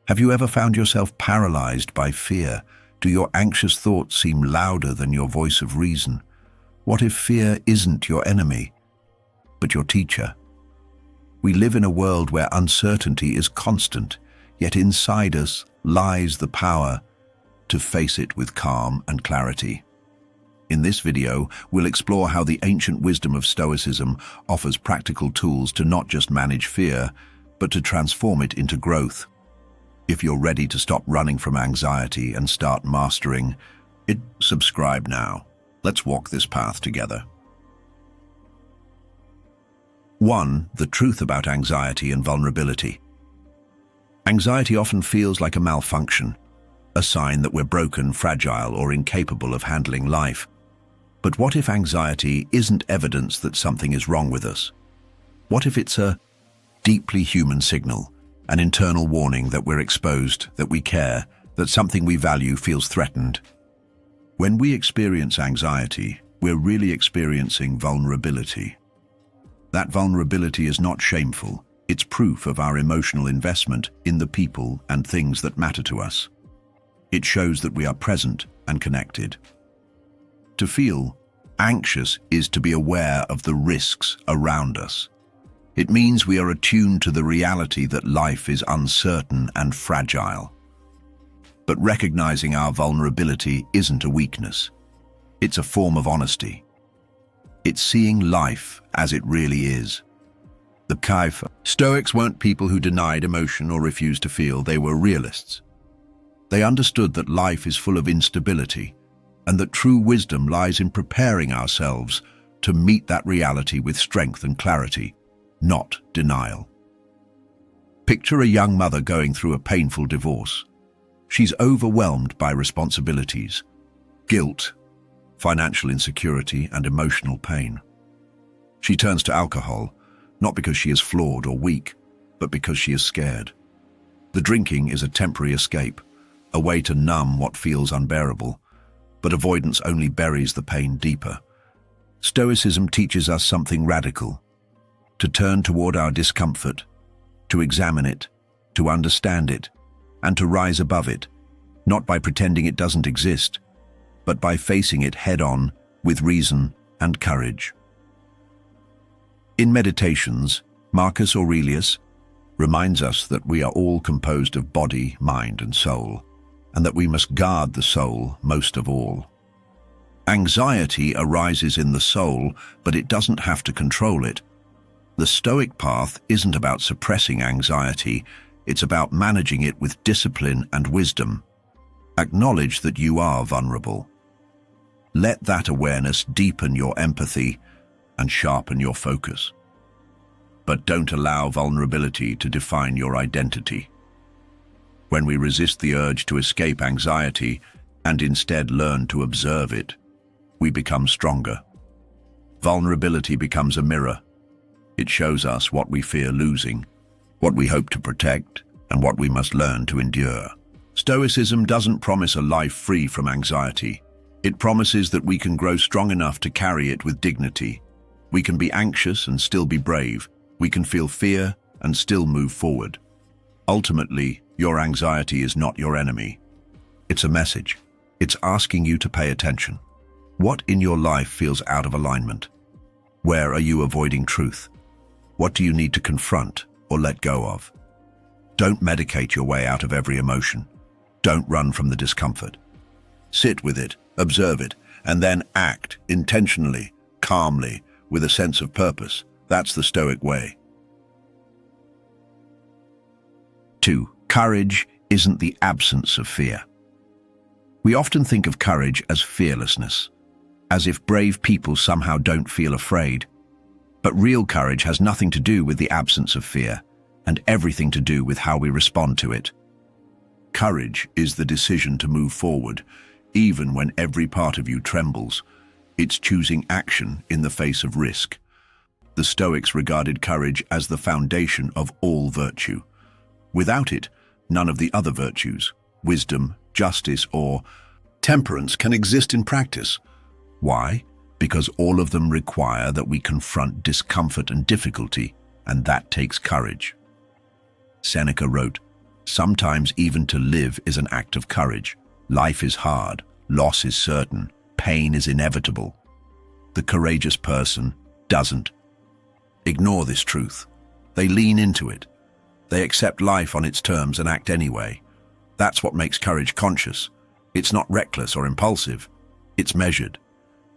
Have you ever found yourself paralyzed by fear? Do your anxious thoughts seem louder than your voice of reason? What if fear isn't your enemy, but your teacher? We live in a world where uncertainty is constant, yet inside us lies the power to face it with calm and clarity. In this video, we'll explore how the ancient wisdom of Stoicism offers practical tools to not just manage fear, but to transform it into growth. If you're ready to stop running from anxiety and start mastering it, subscribe now. Let's walk this path together. 1. The truth about anxiety and vulnerability. Anxiety often feels like a malfunction, a sign that we're broken, fragile, or incapable of handling life. But what if anxiety isn't evidence that something is wrong with us? What if it's a deeply human signal, an internal warning that we're exposed, that we care, that something we value feels threatened? When we experience anxiety, we're really experiencing vulnerability. That vulnerability is not shameful. It's proof of our emotional investment in the people and things that matter to us. It shows that we are present and connected. To feel anxious is to be aware of the risks around us. It means we are attuned to the reality that life is uncertain and fragile. But recognizing our vulnerability isn't a weakness. It's a form of honesty. It's seeing life as it really is. The Kaifa. Stoics weren't people who denied emotion or refused to feel. They were realists. They understood that life is full of instability, and that true wisdom lies in preparing ourselves to meet that reality with strength and clarity, not denial. Picture a young mother going through a painful divorce. She's overwhelmed by responsibilities, guilt, financial insecurity, and emotional pain. She turns to alcohol, not because she is flawed or weak, but because she is scared. The drinking is a temporary escape, a way to numb what feels unbearable, but avoidance only buries the pain deeper. Stoicism teaches us something radical: to turn toward our discomfort, to examine it, to understand it, and to rise above it, not by pretending it doesn't exist, but by facing it head-on with reason and courage. In Meditations, Marcus Aurelius reminds us that we are all composed of body, mind, and soul, and that we must guard the soul most of all. Anxiety arises in the soul, but it doesn't have to control it. The Stoic path isn't about suppressing anxiety, it's about managing it with discipline and wisdom. Acknowledge that you are vulnerable. Let that awareness deepen your empathy and sharpen your focus. But don't allow vulnerability to define your identity. When we resist the urge to escape anxiety and instead learn to observe it, we become stronger. Vulnerability becomes a mirror. It shows us what we fear losing, what we hope to protect, and what we must learn to endure. Stoicism doesn't promise a life free from anxiety. It promises that we can grow strong enough to carry it with dignity. We can be anxious and still be brave. We can feel fear and still move forward. Ultimately, your anxiety is not your enemy. It's a message. It's asking you to pay attention. What in your life feels out of alignment? Where are you avoiding truth? What do you need to confront or let go of? Don't medicate your way out of every emotion. Don't run from the discomfort. Sit with it, observe it, and then act intentionally, calmly, with a sense of purpose. That's the Stoic way. 2. Courage isn't the absence of fear. We often think of courage as fearlessness, as if brave people somehow don't feel afraid. But real courage has nothing to do with the absence of fear, and everything to do with how we respond to it. Courage is the decision to move forward, even when every part of you trembles. It's choosing action in the face of risk. The Stoics regarded courage as the foundation of all virtue. Without it, none of the other virtues, wisdom, justice, or temperance, can exist in practice. Why? Because all of them require that we confront discomfort and difficulty, and that takes courage. Seneca wrote, Sometimes even to live is an act of courage. Life is hard, loss is certain, pain is inevitable. The courageous person doesn't ignore this truth. They lean into it. They accept life on its terms and act anyway. That's what makes courage conscious. It's not reckless or impulsive. It's measured.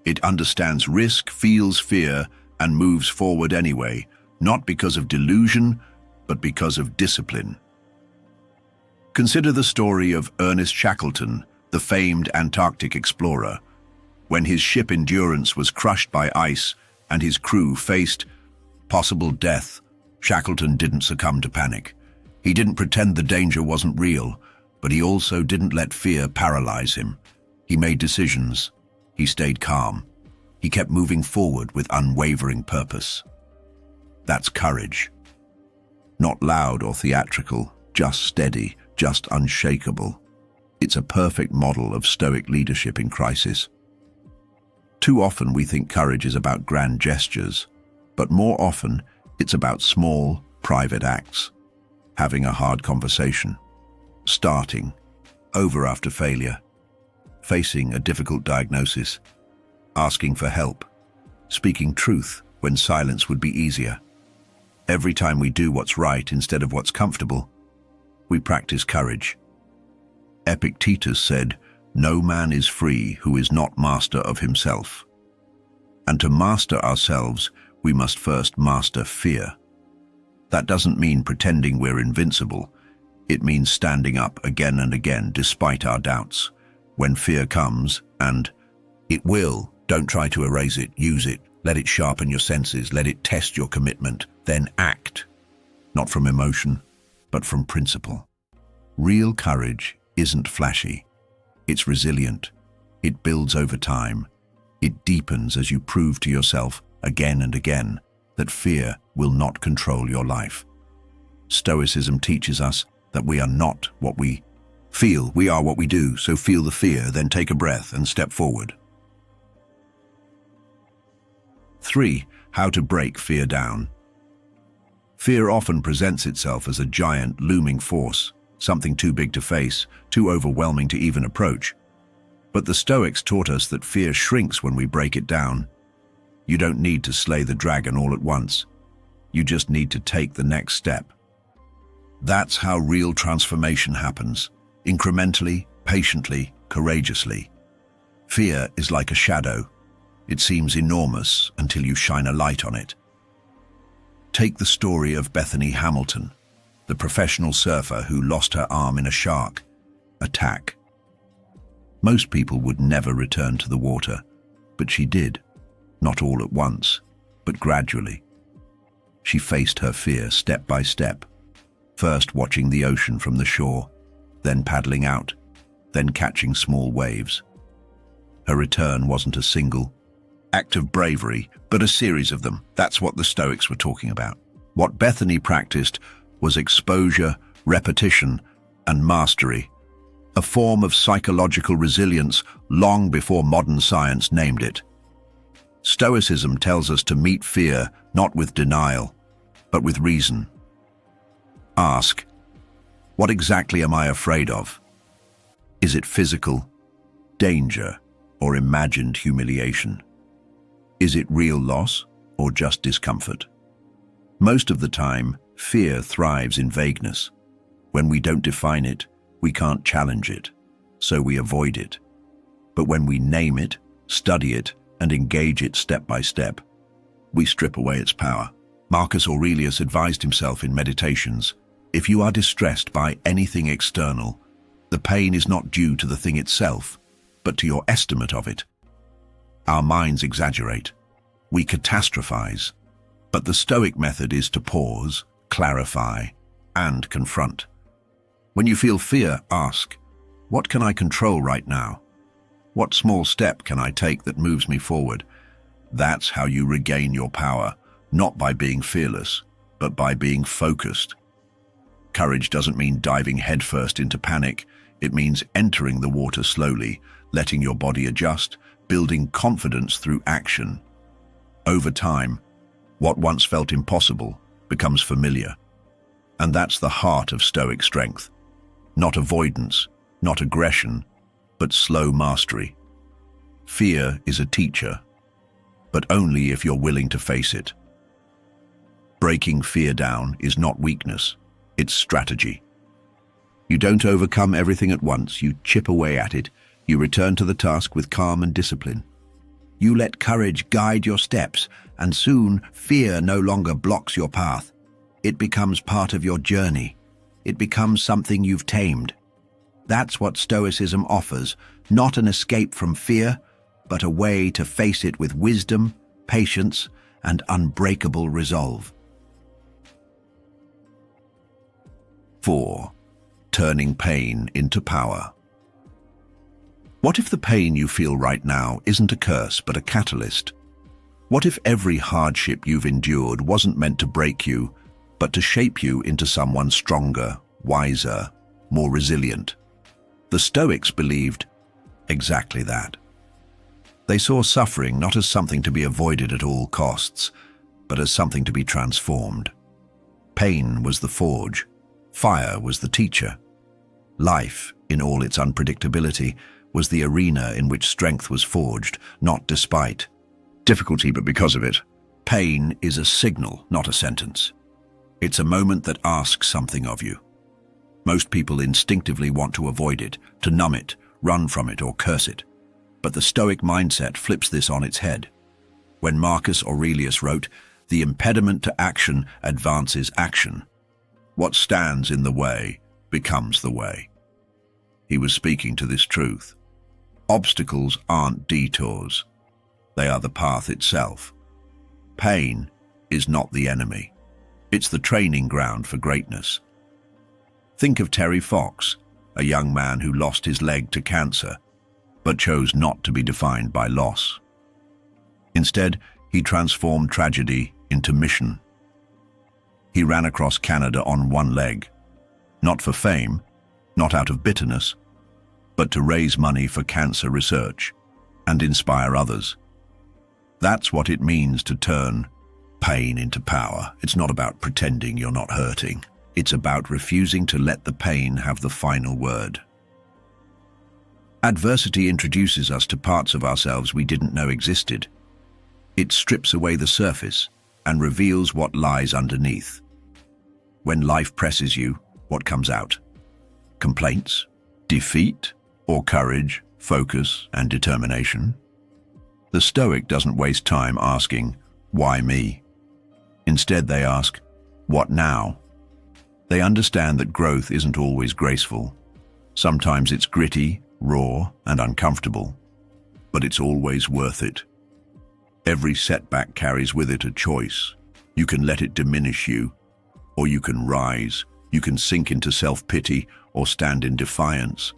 It understands risk, feels fear, and moves forward anyway, not because of delusion, but because of discipline. Consider the story of Ernest Shackleton, the famed Antarctic explorer. When his ship Endurance was crushed by ice and his crew faced possible death, Shackleton didn't succumb to panic. He didn't pretend the danger wasn't real, but he also didn't let fear paralyze him. He made decisions. He stayed calm. He kept moving forward with unwavering purpose. That's courage. Not loud or theatrical, just steady, just unshakable. It's a perfect model of Stoic leadership in crisis. Too often we think courage is about grand gestures, but more often it's about small, private acts. Having a hard conversation, starting over after failure, facing a difficult diagnosis, asking for help, speaking truth when silence would be easier. Every time we do what's right instead of what's comfortable, we practice courage. Epictetus said, "No man is free who is not master of himself." And to master ourselves, we must first master fear. That doesn't mean pretending we're invincible. It means standing up again and again despite our doubts. When fear comes, and it will, don't try to erase it, use it, let it sharpen your senses, let it test your commitment, then act. Not from emotion, but from principle. Real courage isn't flashy. It's resilient. It builds over time. It deepens as you prove to yourself again and again that fear will not control your life. Stoicism teaches us that we are not what we feel, we are what we do, so feel the fear, then take a breath and step forward. 3. How to break fear down. Fear often presents itself as a giant, looming force, something too big to face, too overwhelming to even approach. But the Stoics taught us that fear shrinks when we break it down. You don't need to slay the dragon all at once. You just need to take the next step. That's how real transformation happens, incrementally, patiently, courageously. Fear is like a shadow. It seems enormous until you shine a light on it. Take the story of Bethany Hamilton, the professional surfer who lost her arm in a shark attack. Most people would never return to the water, but she did. Not all at once, but gradually. She faced her fear step by step, first watching the ocean from the shore, then paddling out, then catching small waves. Her return wasn't a single act of bravery, but a series of them. That's what the Stoics were talking about. What Bethany practiced was exposure, repetition, and mastery, a form of psychological resilience long before modern science named it. Stoicism tells us to meet fear not with denial, but with reason. Ask, what exactly am I afraid of? Is it physical, danger, or imagined humiliation? Is it real loss or just discomfort? Most of the time, fear thrives in vagueness. When we don't define it, we can't challenge it, so we avoid it. But when we name it, study it, and engage it step by step, we strip away its power. Marcus Aurelius advised himself in Meditations, if you are distressed by anything external, the pain is not due to the thing itself, but to your estimate of it. Our minds exaggerate. We catastrophize. But the Stoic method is to pause, clarify, and confront. When you feel fear, ask, what can I control right now? What small step can I take that moves me forward? That's how you regain your power, not by being fearless, but by being focused. Courage doesn't mean diving headfirst into panic. It means entering the water slowly, letting your body adjust, building confidence through action. Over time, what once felt impossible becomes familiar. And that's the heart of Stoic strength, Not avoidance, not aggression, but slow mastery. Fear is a teacher, but only if you're willing to face it. Breaking fear down is not weakness, it's strategy. You don't overcome everything at once, you chip away at it, you return to the task with calm and discipline. You let courage guide your steps, and soon fear no longer blocks your path. It becomes part of your journey. It becomes something you've tamed. That's what Stoicism offers, not an escape from fear, but a way to face it with wisdom, patience, and unbreakable resolve. 4. Turning pain into power. What if the pain you feel right now isn't a curse but a catalyst? What if every hardship you've endured wasn't meant to break you, but to shape you into someone stronger, wiser, more resilient? The Stoics believed exactly that. They saw suffering not as something to be avoided at all costs, but as something to be transformed. Pain was the forge, fire was the teacher. Life, in all its unpredictability, was the arena in which strength was forged, not despite difficulty, but because of it. Pain is a signal, not a sentence. It's a moment that asks something of you. Most people instinctively want to avoid it, to numb it, run from it, or curse it. But the Stoic mindset flips this on its head. When Marcus Aurelius wrote, "The impediment to action advances action. What stands in the way becomes the way." He was speaking to this truth. Obstacles aren't detours. They are the path itself. Pain is not the enemy. It's the training ground for greatness. Think of Terry Fox, a young man who lost his leg to cancer, but chose not to be defined by loss. Instead, he transformed tragedy into mission. He ran across Canada on one leg, not for fame, not out of bitterness, but to raise money for cancer research and inspire others. That's what it means to turn pain into power. It's not about pretending you're not hurting. It's about refusing to let the pain have the final word. Adversity introduces us to parts of ourselves we didn't know existed. It strips away the surface and reveals what lies underneath. When life presses you, what comes out? Complaints, defeat, or courage, focus, and determination? The Stoic doesn't waste time asking, "Why me?" Instead, they ask, "What now?" They understand that growth isn't always graceful. Sometimes it's gritty, raw, and uncomfortable, but it's always worth it. Every setback carries with it a choice. You can let it diminish you, or you can rise. You can sink into self-pity or stand in defiance.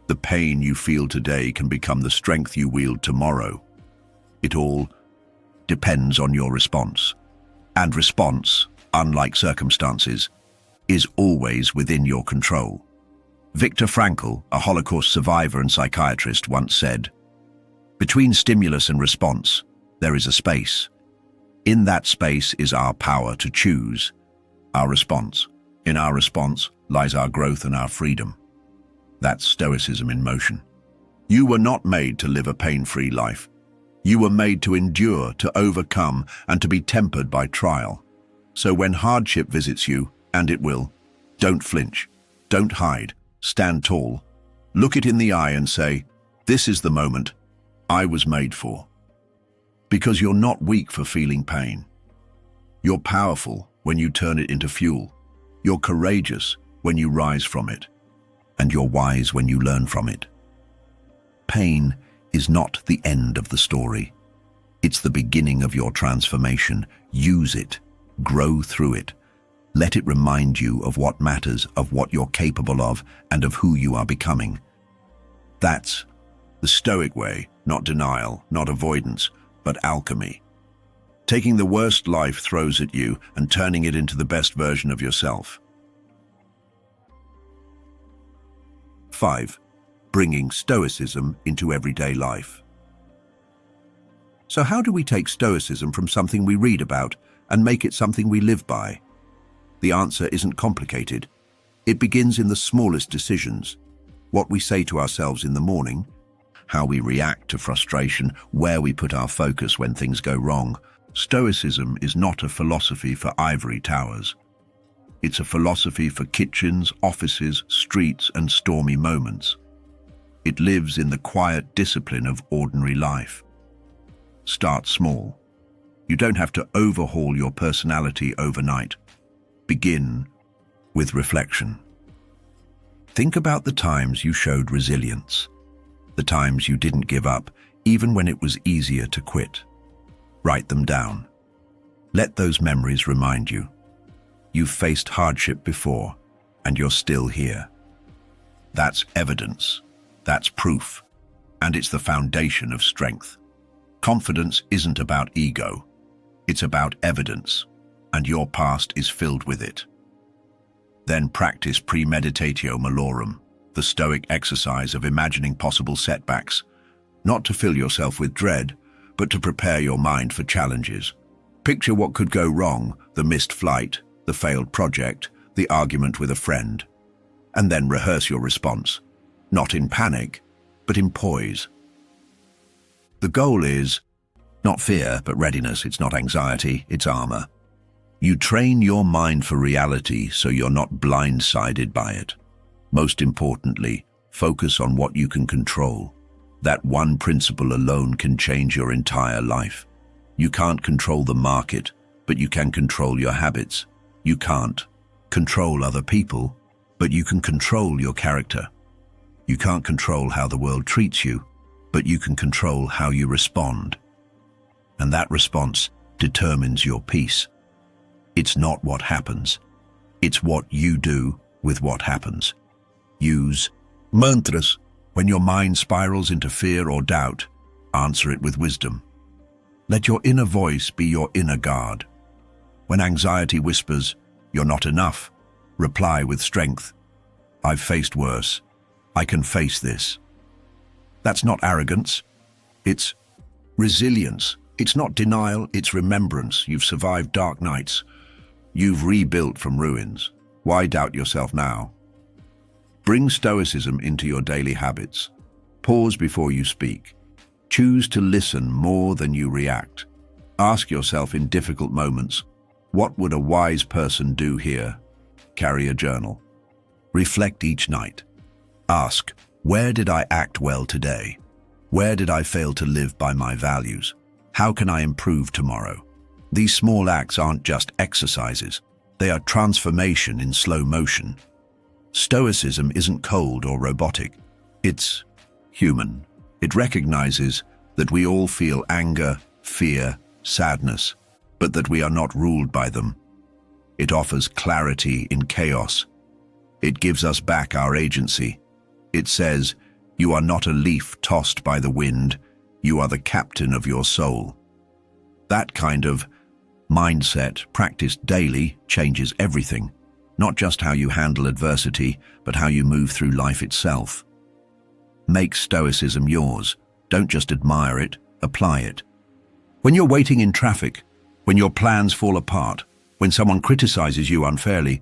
The pain you feel today can become the strength you wield tomorrow. It all depends on your response. And response, unlike circumstances, is always within your control. Viktor Frankl, a Holocaust survivor and psychiatrist, once said, "Between stimulus and response, there is a space. In that space is our power to choose, our response. In our response lies our growth and our freedom." That's Stoicism in motion. You were not made to live a pain-free life. You were made to endure, to overcome, and to be tempered by trial. So when hardship visits you, and it will, don't flinch, don't hide, stand tall. Look it in the eye and say, "This is the moment I was made for." Because you're not weak for feeling pain. You're powerful when you turn it into fuel. You're courageous when you rise from it. And you're wise when you learn from it. Pain is not the end of the story. It's the beginning of your transformation. Use it. Grow through it. Let it remind you of what matters, of what you're capable of, and of who you are becoming. That's the Stoic way, not denial, not avoidance, but alchemy. Taking the worst life throws at you and turning it into the best version of yourself. 5. Bringing Stoicism into everyday life. So how do we take Stoicism from something we read about and make it something we live by? The answer isn't complicated. It begins in the smallest decisions. What we say to ourselves in the morning, how we react to frustration, where we put our focus when things go wrong. Stoicism is not a philosophy for ivory towers. It's a philosophy for kitchens, offices, streets, and stormy moments. It lives in the quiet discipline of ordinary life. Start small. You don't have to overhaul your personality overnight. Begin with reflection. Think about the times you showed resilience, the times you didn't give up, even when it was easier to quit. Write them down. Let those memories remind you. You've faced hardship before, and you're still here. That's evidence. That's proof. And it's the foundation of strength. Confidence isn't about ego. It's about evidence, and your past is filled with it. Then practice premeditatio malorum, the Stoic exercise of imagining possible setbacks, not to fill yourself with dread, but to prepare your mind for challenges. Picture what could go wrong, the missed flight, the failed project, the argument with a friend, and then rehearse your response, not in panic, but in poise. The goal is not fear, but readiness. It's not anxiety, it's armor. You train your mind for reality so you're not blindsided by it. Most importantly, focus on what you can control. That one principle alone can change your entire life. You can't control the market, but you can control your habits. You can't control other people, but you can control your character. You can't control how the world treats you, but you can control how you respond. And that response determines your peace. It's not what happens. It's what you do with what happens. Use mantras. When your mind spirals into fear or doubt, answer it with wisdom. Let your inner voice be your inner guard. When anxiety whispers, "You're not enough," reply with strength. "I've faced worse. I can face this." That's not arrogance. It's resilience. It's not denial, it's remembrance. You've survived dark nights. You've rebuilt from ruins. Why doubt yourself now? Bring Stoicism into your daily habits. Pause before you speak. Choose to listen more than you react. Ask yourself in difficult moments, what would a wise person do here? Carry a journal. Reflect each night. Ask, where did I act well today? Where did I fail to live by my values? How can I improve tomorrow? These small acts aren't just exercises. They are transformation in slow motion. Stoicism isn't cold or robotic. It's human. It recognizes that we all feel anger, fear, sadness, but that we are not ruled by them. It offers clarity in chaos. It gives us back our agency. It says, you are not a leaf tossed by the wind. You are the captain of your soul. That kind of mindset, practiced daily, changes everything. Not just how you handle adversity, but how you move through life itself. Make Stoicism yours. Don't just admire it, apply it. When you're waiting in traffic, when your plans fall apart, when someone criticizes you unfairly,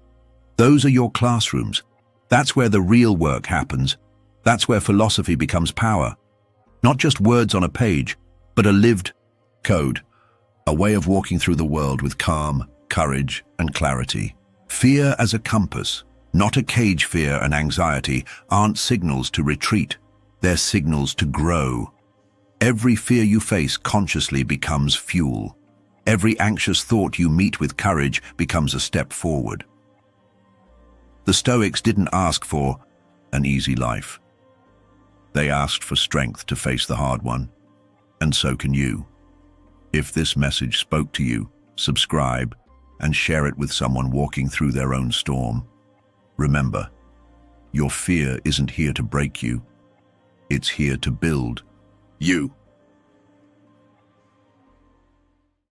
those are your classrooms. That's where the real work happens. That's where philosophy becomes power. Not just words on a page, but a lived code, a way of walking through the world with calm, courage, and clarity. Fear as a compass, not a cage. Fear and anxiety aren't signals to retreat. They're signals to grow. Every fear you face consciously becomes fuel. Every anxious thought you meet with courage becomes a step forward. The Stoics didn't ask for an easy life. They asked for strength to face the hard one. And so can you. If this message spoke to you, subscribe and share it with someone walking through their own storm. Remember, your fear isn't here to break you. It's here to build you.